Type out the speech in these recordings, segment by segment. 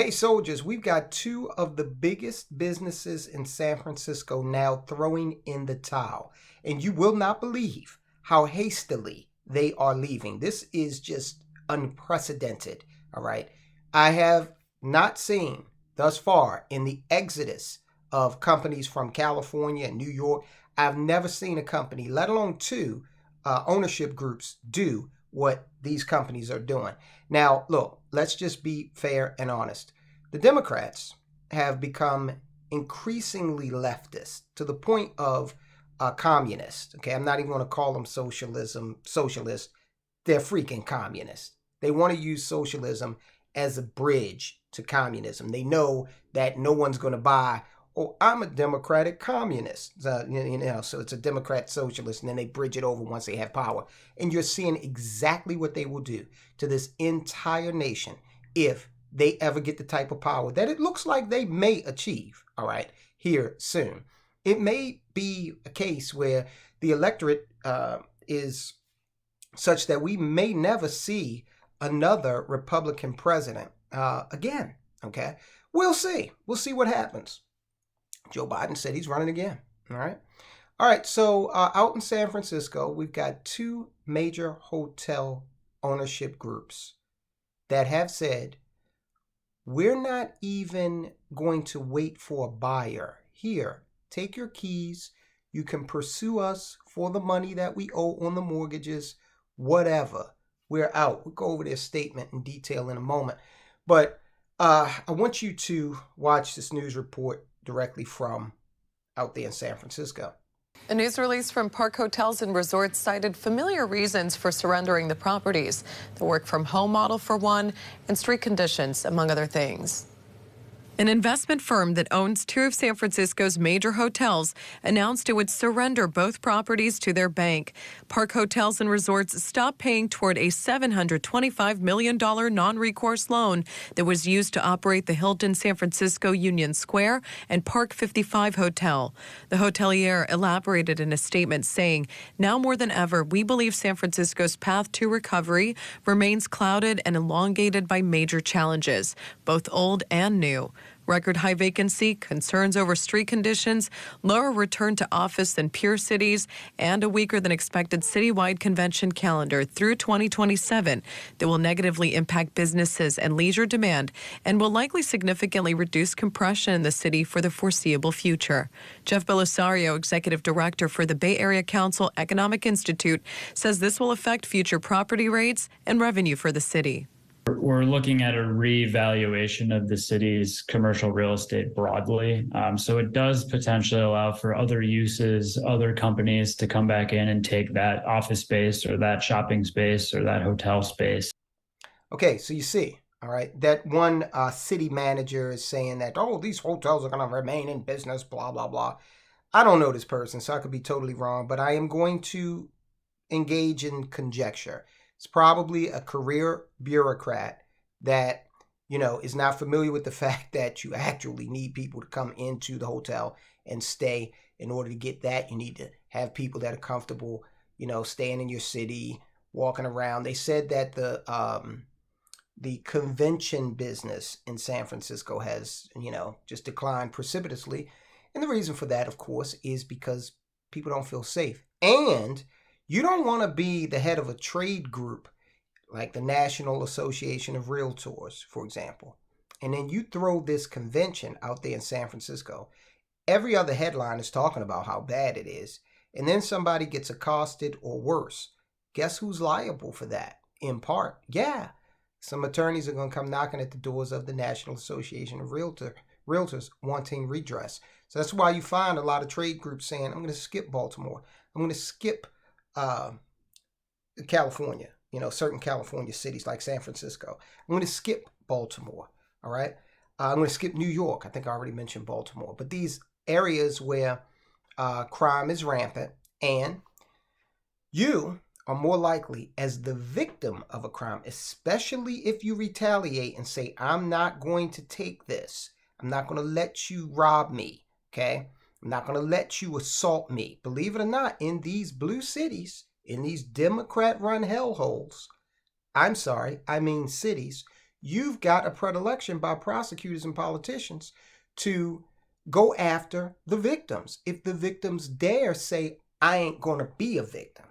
Hey, soldiers, we've got two of the biggest businesses in San Francisco now throwing in the towel. And you will not believe how hastily they are leaving. This is just unprecedented. All right. I have not seen thus far in the exodus of companies from California and New York, I've never seen a company, let alone two ownership groups, do what these companies are doing. Now, look, let's just be fair and honest. The Democrats have become increasingly leftist to the point of communist. Okay, I'm not even going to call them socialist. They're freaking communist. They want to use socialism as a bridge to communism. They know that no one's going to buy, oh, I'm a Democratic communist. So it's a Democrat socialist, and then they bridge it over once they have power. And you're seeing exactly what they will do to this entire nation if they ever get the type of power that it looks like they may achieve, all right, here soon. It may be a case where the electorate is such that we may never see another Republican president again, okay? We'll see. We'll see what happens. Joe Biden said he's running again, all right? All right, so out in San Francisco, we've got two major hotel ownership groups that have said, we're not even going to wait for a buyer. Here, take your keys. You can pursue us for the money that we owe on the mortgages, whatever. We're out. We'll go over their statement in detail in a moment. But I want you to watch this news report directly from out there in San Francisco. A news release from Park Hotels and Resorts cited familiar reasons for surrendering the properties. The work from home model for one, and street conditions, among other things. An investment firm that owns two of San Francisco's major hotels announced it would surrender both properties to their bank. Park Hotels and Resorts stopped paying toward a $725 million non-recourse loan that was used to operate the Hilton San Francisco Union Square and Park 55 Hotel. The hotelier elaborated in a statement saying, now more than ever, we believe San Francisco's path to recovery remains clouded and elongated by major challenges, both old and new. Record high vacancy, concerns over street conditions, lower return to office than peer cities, and a weaker than expected citywide convention calendar through 2027 that will negatively impact businesses and leisure demand and will likely significantly reduce compression in the city for the foreseeable future. Jeff Belisario, executive director for the Bay Area Council Economic Institute, says this will affect future property rates and revenue for the city. We're looking at a revaluation of the city's commercial real estate broadly. So it does potentially allow for other uses, other companies to come back in and take that office space or that shopping space or that hotel space. Okay, so you see, all right, that one city manager is saying that, oh, these hotels are going to remain in business, blah, blah, blah. I don't know this person, so I could be totally wrong, but I am going to engage in conjecture. It's probably a career bureaucrat that, is not familiar with the fact that you actually need people to come into the hotel and stay. In order to get that, you need to have people that are comfortable, staying in your city, walking around. They said that the convention business in San Francisco has, just declined precipitously. And the reason for that, of course, is because people don't feel safe. And you don't want to be the head of a trade group like the National Association of Realtors, for example. And then you throw this convention out there in San Francisco. Every other headline is talking about how bad it is. And then somebody gets accosted or worse. Guess who's liable for that? In part, some attorneys are going to come knocking at the doors of the National Association of Realtors wanting redress. So that's why you find a lot of trade groups saying, I'm going to skip Baltimore. I'm going to skip California, certain California cities like San Francisco. I'm going to skip Baltimore, all right? I'm going to skip New York. I think I already mentioned Baltimore. But these areas where crime is rampant and you are more likely as the victim of a crime, especially if you retaliate and say, I'm not going to take this. I'm not going to let you rob me, okay? I'm not going to let you assault me. Believe it or not, in these blue cities, in these Democrat-run hellholes, cities, you've got a predilection by prosecutors and politicians to go after the victims. If the victims dare say, I ain't going to be a victim,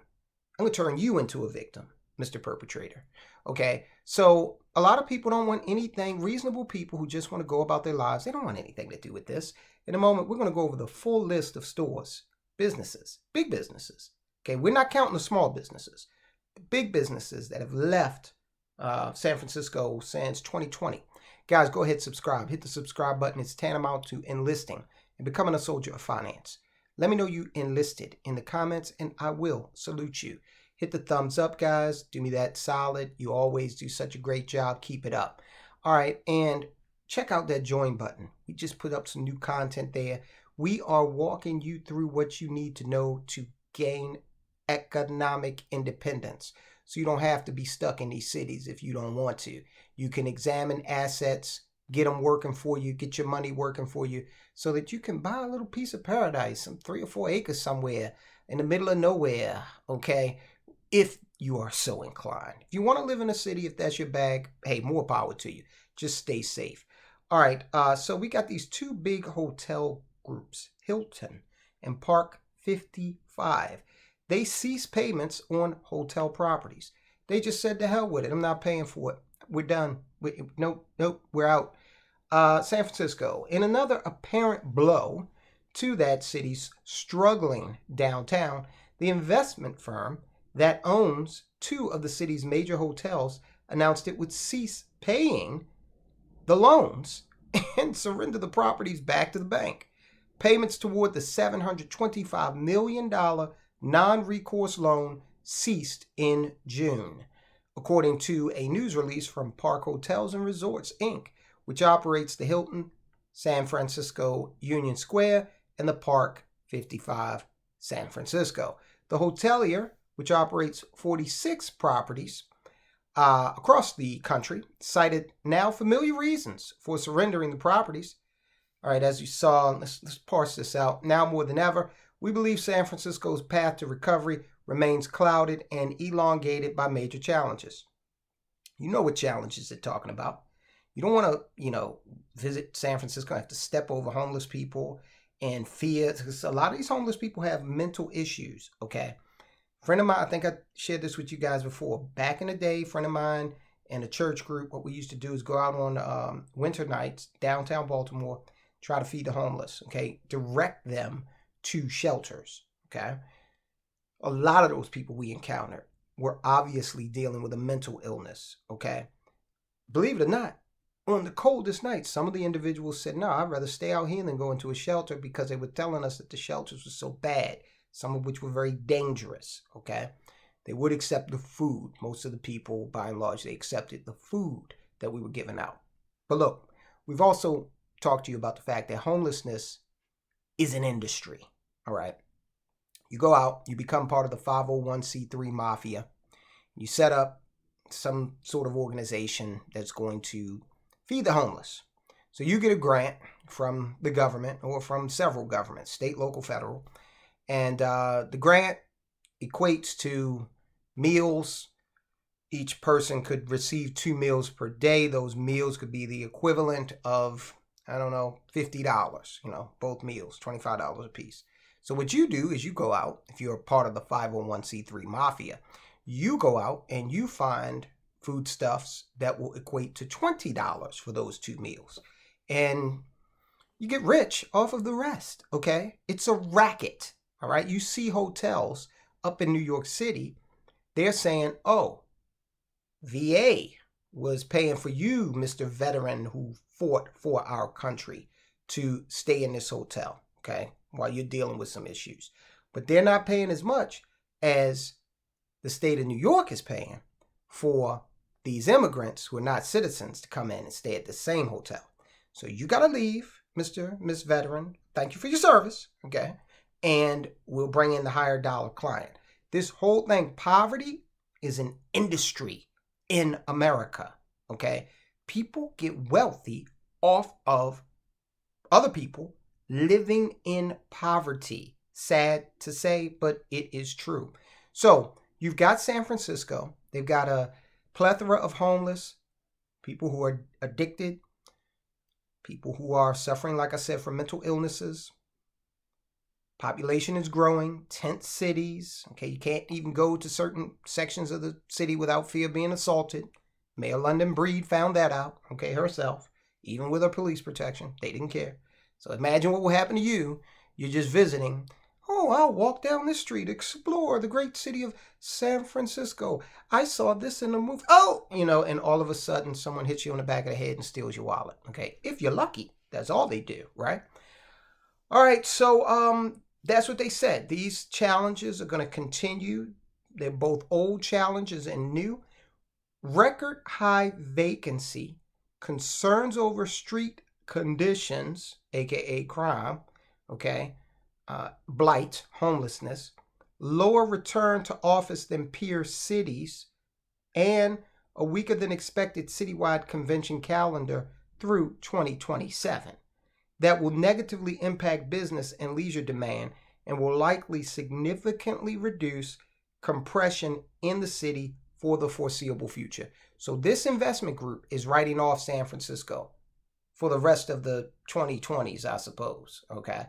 I'm going to turn you into a victim, Mr. Perpetrator. Okay? So a lot of people don't want anything, reasonable people who just want to go about their lives, they don't want anything to do with this. In a moment, we're going to go over the full list of stores, businesses, big businesses. Okay? We're not counting the small businesses. The big businesses that have left San Francisco since 2020. Guys, go ahead, subscribe. Hit the subscribe button. It's tantamount to enlisting and becoming a soldier of finance. Let me know you enlisted in the comments, and I will salute you. Hit the thumbs up, guys. Do me that solid. You always do such a great job. Keep it up. All right, and check out that join button. We just put up some new content there. We are walking you through what you need to know to gain economic independence. So you don't have to be stuck in these cities if you don't want to. You can examine assets, get them working for you, get your money working for you, so that you can buy a little piece of paradise, some 3 or 4 acres somewhere in the middle of nowhere, okay? If you are so inclined. If you want to live in a city, if that's your bag, hey, more power to you. Just stay safe. All right, so we got these 2 big hotel groups, Hilton and Park 55. They ceased payments on hotel properties. They just said, to hell with it. I'm not paying for it. We're done. Nope, we're out. San Francisco, in another apparent blow to that city's struggling downtown, the investment firm that owns 2 of the city's major hotels announced it would cease paying the loans and surrender the properties back to the bank. Payments toward the $725 million non-recourse loan ceased in June, according to a news release from Park Hotels and Resorts, Inc., which operates the Hilton, San Francisco Union Square, and the Park 55 San Francisco. The hotelier, which operates 46 properties across the country, cited now familiar reasons for surrendering the properties. All right, as you saw, let's parse this out. Now more than ever, we believe San Francisco's path to recovery remains clouded and elongated by major challenges. You know what challenges they're talking about. You don't want to, visit San Francisco and have to step over homeless people and fear, because a lot of these homeless people have mental issues, okay? Friend of mine, I think I shared this with you guys before. Back in the day, friend of mine and a church group, what we used to do is go out on winter nights, downtown Baltimore, try to feed the homeless, okay? Direct them to shelters, okay? A lot of those people we encountered were obviously dealing with a mental illness, okay? Believe it or not, on the coldest nights, some of the individuals said, no, I'd rather stay out here than go into a shelter, because they were telling us that the shelters were so bad, some of which were very dangerous, okay? They would accept the food. Most of the people, by and large, they accepted the food that we were giving out. But look, we've also talked to you about the fact that homelessness is an industry, all right? You go out, you become part of the 501c3 mafia. You set up some sort of organization that's going to feed the homeless. So you get a grant from the government or from several governments, state, local, federal. And the grant equates to meals. Each person could receive 2 meals per day. Those meals could be the equivalent of, $50, both meals, $25 a piece. So what you do is you go out, if you're a part of the 501c3 mafia, you go out and you find foodstuffs that will equate to $20 for those 2 meals. And you get rich off of the rest, okay? It's a racket, all right? You see hotels up in New York City, they're saying, oh, VA was paying for you, Mr. Veteran who fought for our country, to stay in this hotel, okay, while you're dealing with some issues. But they're not paying as much as the state of New York is paying for these immigrants who are not citizens to come in and stay at the same hotel. So you got to leave, Miss Veteran. Thank you for your service, okay? And we'll bring in the higher dollar client. This whole thing, poverty is an industry in America, okay? People get wealthy off of other people living in poverty. Sad to say, but it is true. So you've got San Francisco. They've got a plethora of homeless people who are addicted, people who are suffering, like I said, from mental illnesses. Population is growing, tent cities. Okay, you can't even go to certain sections of the city without fear of being assaulted. Mayor London Breed found that out, okay, herself. Even with her police protection, they didn't care. So imagine what will happen to you. You're just visiting. Oh, I'll walk down this street, explore the great city of San Francisco. I saw this in a movie. Oh, and all of a sudden someone hits you on the back of the head and steals your wallet. Okay, if you're lucky, that's all they do, right? All right, so that's what they said. These challenges are going to continue. They're both old challenges and new. Record high vacancy, concerns over street conditions, aka crime, okay, blight, homelessness, lower return to office than peer cities, and a weaker than expected citywide convention calendar through 2027 that will negatively impact business and leisure demand and will likely significantly reduce compression in the city for the foreseeable future. So this investment group is writing off San Francisco for the rest of the 2020s, I suppose, okay?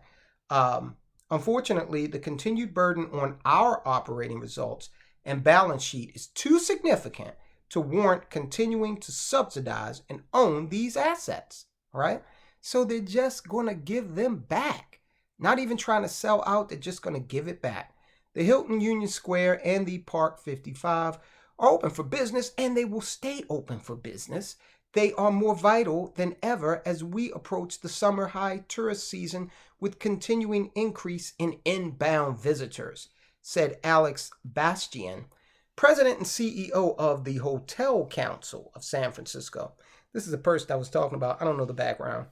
Unfortunately, the continued burden on our operating results and balance sheet is too significant to warrant continuing to subsidize and own these assets, all right? So they're just going to give them back. Not even trying to sell out, they're just going to give it back. The Hilton Union Square and the Park 55 are open for business, and they will stay open for business. They are more vital than ever as we approach the summer high tourist season with continuing increase in inbound visitors, said Alex Bastian, president and CEO of the Hotel Council of San Francisco. This is a person I was talking about. I don't know the background,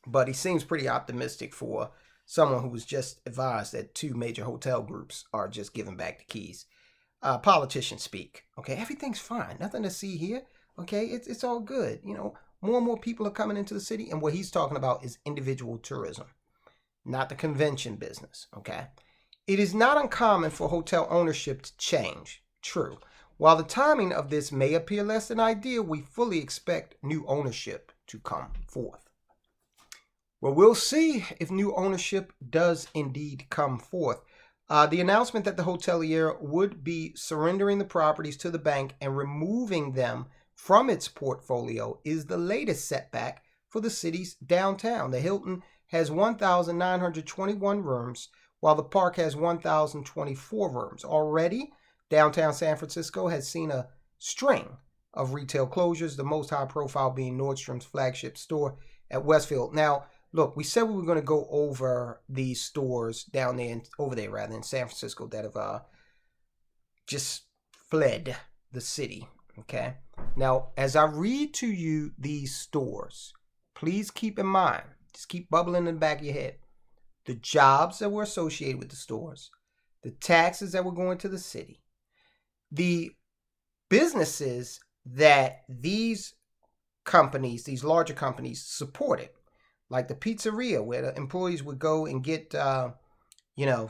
but he seems pretty optimistic for someone who was just advised that 2 major hotel groups are just giving back the keys. Politicians speak. Okay, everything's fine. Nothing to see here. Okay, it's all good. More and more people are coming into the city, and what he's talking about is individual tourism, not the convention business. Okay, it is not uncommon for hotel ownership to change. True. While the timing of this may appear less than ideal, we fully expect new ownership to come forth. Well, we'll see if new ownership does indeed come forth. The announcement that the hotelier would be surrendering the properties to the bank and removing them from its portfolio is the latest setback for the city's downtown. The Hilton has 1,921 rooms, while the Park has 1,024 rooms. Already, downtown San Francisco has seen a string of retail closures, the most high-profile being Nordstrom's flagship store at Westfield. Now, look, we said we were going to go over these stores down there, in San Francisco that have just fled the city, okay? Now, as I read to you these stores, please keep in mind, just keep bubbling in the back of your head, the jobs that were associated with the stores, the taxes that were going to the city, the businesses that these companies, these larger companies, supported, like the pizzeria where the employees would go and get,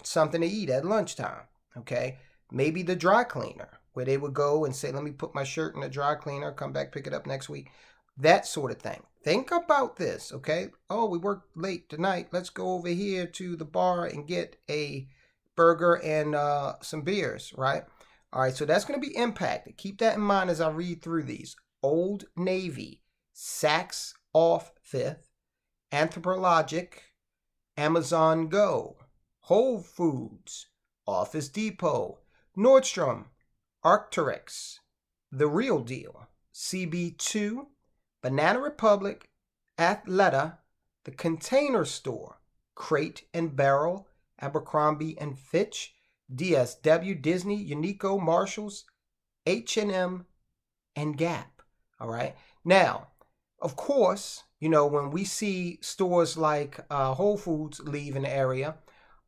something to eat at lunchtime, okay? Maybe the dry cleaner where they would go and say, let me put my shirt in the dry cleaner, come back, pick it up next week. That sort of thing. Think about this, okay? Oh, we worked late tonight. Let's go over here to the bar and get a burger and some beers, right? All right, so that's going to be impacted. Keep that in mind as I read through these. Old Navy, Saks off 5th, Anthropologic, Amazon Go, Whole Foods, Office Depot, Nordstrom, Arc'teryx, The Real Deal, CB2, Banana Republic, Athleta, The Container Store, Crate and Barrel, Abercrombie and Fitch, DSW, Disney, Uniqlo, Marshalls, H&M, and Gap. All right. Now, of course, when we see stores like Whole Foods leave an area,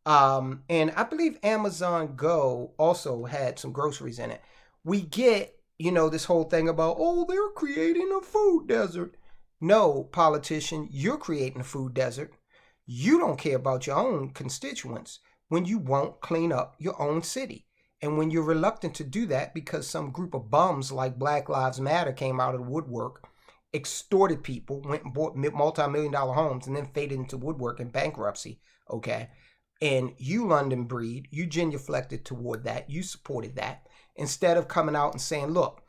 and I believe Amazon Go also had some groceries in it, we get, this whole thing about, oh, they're creating a food desert. No, politician, you're creating a food desert. You don't care about your own constituents when you won't clean up your own city. And when you're reluctant to do that because some group of bums like Black Lives Matter came out of the woodwork, extorted people, went and bought multi-million-dollar homes, and then faded into woodwork and bankruptcy, okay? And you, London breed, you genuflected toward that. You supported that. Instead of coming out and saying, look,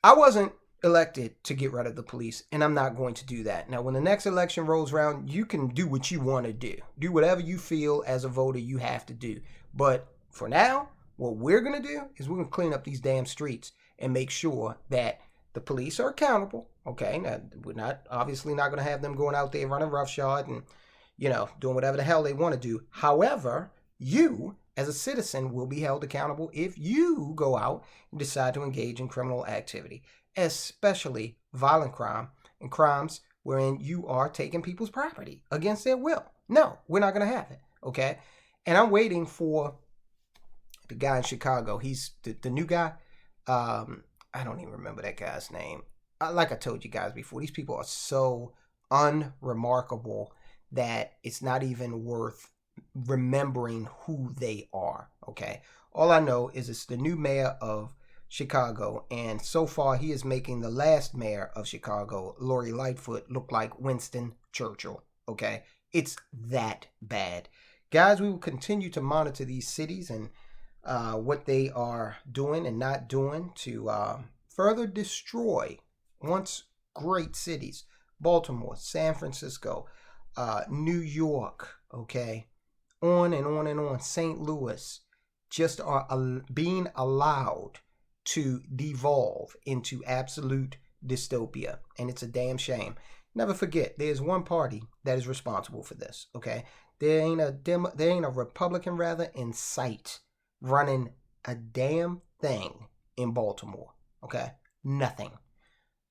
I wasn't elected to get rid of the police, and I'm not going to do that. Now, when the next election rolls around, you can do what you want to do. Do whatever you feel as a voter you have to do. But for now, what we're going to do is we're going to clean up these damn streets and make sure that the police are accountable. Okay, now we're obviously not going to have them going out there running roughshod and, doing whatever the hell they want to do. However, you as a citizen will be held accountable if you go out and decide to engage in criminal activity, especially violent crime and crimes wherein you are taking people's property against their will. No, we're not going to have it. Okay, and I'm waiting for the guy in Chicago. He's the new guy. I don't even remember that guy's name. Like I told you guys before, these people are so unremarkable that it's not even worth remembering who they are, okay? All I know is it's the new mayor of Chicago, and so far he is making the last mayor of Chicago, Lori Lightfoot, look like Winston Churchill, okay? It's that bad. Guys, we will continue to monitor these cities and what they are doing and not doing to further destroy once great cities. Baltimore, San Francisco, New York, okay, on and on and on. St. Louis just are being allowed to devolve into absolute dystopia, and it's a damn shame. Never forget, there's one party that is responsible for this, okay? There ain't a Republican rather in sight running a damn thing in Baltimore, okay? Nothing.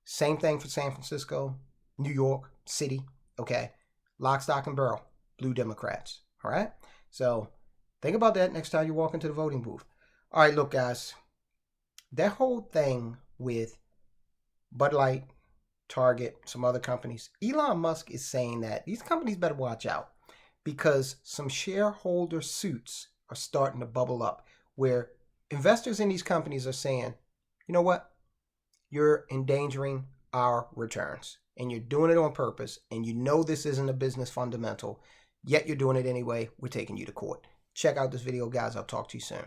Same thing for San Francisco, New York City, okay? Lock, stock, and barrel, blue Democrats, all right? So think about that next time you walk into the voting booth. All right, look, guys, that whole thing with Bud Light, Target, some other companies, Elon Musk is saying that these companies better watch out because some shareholder suits are starting to bubble up where investors in these companies are saying, you know what? You're endangering our returns and you're doing it on purpose, and you know this isn't a business fundamental, yet you're doing it anyway. We're taking you to court. Check out this video, guys. I'll talk to you soon.